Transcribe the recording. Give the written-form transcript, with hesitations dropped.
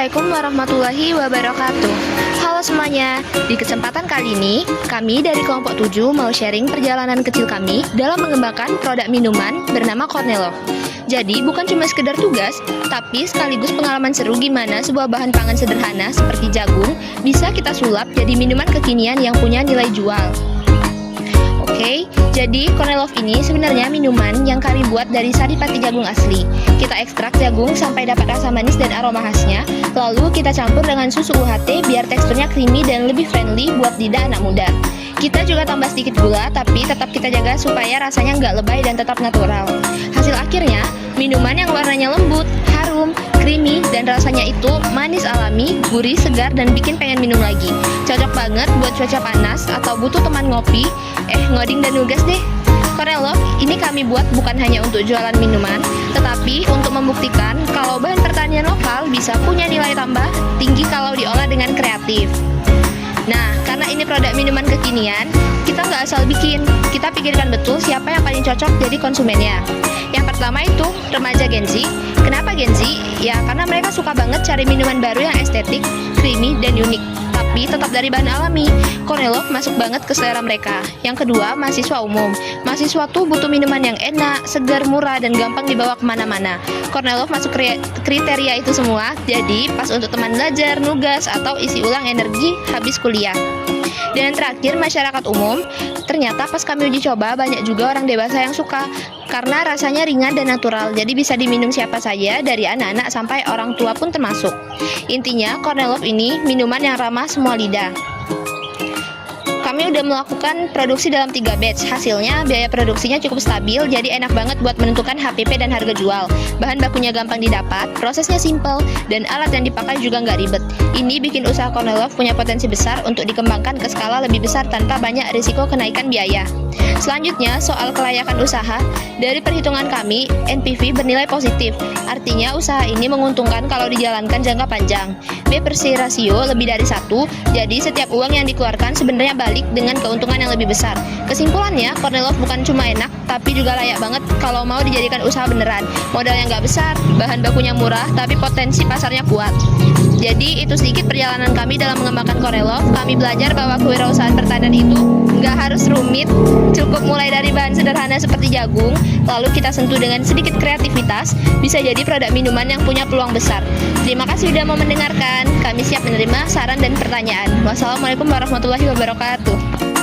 Assalamualaikum warahmatullahi wabarakatuh. Halo semuanya, di kesempatan kali ini kami dari kelompok 7 mau sharing perjalanan kecil kami dalam mengembangkan produk minuman bernama Cornelov. Jadi bukan cuma sekedar tugas, tapi sekaligus pengalaman seru gimana sebuah bahan pangan sederhana seperti jagung bisa kita sulap jadi minuman kekinian yang punya nilai jual. Oke, jadi Cornelov ini sebenarnya minuman yang kami buat dari sari pati jagung asli. Kita ekstrak jagung sampai dapat rasa manis dan aroma khasnya, lalu kita campur dengan susu UHT biar teksturnya creamy dan lebih friendly buat lidah anak muda. Kita juga tambah sedikit gula, tapi tetap kita jaga supaya rasanya nggak lebay dan tetap natural. Hasil akhirnya, minuman yang warnanya lembut, harum, creamy, dan rasanya itu manis alami, gurih, segar, dan bikin pengen minum lagi. Cocok banget buat cuaca panas atau butuh teman ngopi, ngoding dan nugas deh. Cornelov ini kami buat bukan hanya untuk jualan minuman, tetapi untuk membuktikan kalau bahan pertanian lokal bisa punya nilai tambah tinggi kalau diolah dengan kreatif. Nah, karena ini produk minuman kekinian, kita nggak asal bikin, kita pikirkan betul siapa yang paling cocok jadi konsumennya. Yang pertama itu remaja Gen Z. Kenapa Gen Z? Ya karena mereka suka banget cari minuman baru yang estetik, creamy, dan unik, tapi tetap dari bahan alami. Cornelov masuk banget ke selera mereka. Yang kedua, mahasiswa umum. Mahasiswa tuh butuh minuman yang enak, segar, murah, dan gampang dibawa kemana-mana. Cornelov masuk kriteria itu semua, jadi pas untuk teman belajar, nugas, atau isi ulang energi habis kuliah. Dan yang terakhir, masyarakat umum. Ternyata pas kami uji coba, banyak juga orang dewasa yang suka karena rasanya ringan dan natural, jadi bisa diminum siapa saja dari anak-anak sampai orang tua pun termasuk. Intinya, Cornelov ini minuman yang ramah semua lidah. Kami udah melakukan produksi dalam 3 batch. Hasilnya biaya produksinya cukup stabil, jadi enak banget buat menentukan HPP dan harga jual. Bahan bakunya gampang didapat, prosesnya simple, dan alat yang dipakai juga nggak ribet. Ini bikin usaha Cornelov punya potensi besar untuk dikembangkan ke skala lebih besar tanpa banyak risiko kenaikan biaya. Selanjutnya, soal kelayakan usaha. Dari perhitungan kami, NPV bernilai positif. Artinya usaha ini menguntungkan kalau dijalankan jangka panjang. B/C rasio lebih dari 1, jadi setiap uang yang dikeluarkan sebenarnya balik dengan keuntungan yang lebih besar. Kesimpulannya, Cornelov bukan cuma enak, tapi juga layak banget kalau mau dijadikan usaha beneran. Modalnya nggak besar, bahan bakunya murah, tapi potensi pasarnya kuat. Jadi itu sedikit perjalanan kami dalam mengembangkan Cornelov. Kami belajar bahwa kewirausahaan pertanian itu nggak harus rumit, cukup mulai dari bahan sederhana seperti jagung, lalu kita sentuh dengan sedikit kreativitas, bisa jadi produk minuman yang punya peluang besar. Terima kasih sudah mau mendengarkan. Kami siap menerima saran dan pertanyaan. Wassalamualaikum warahmatullahi wabarakatuh.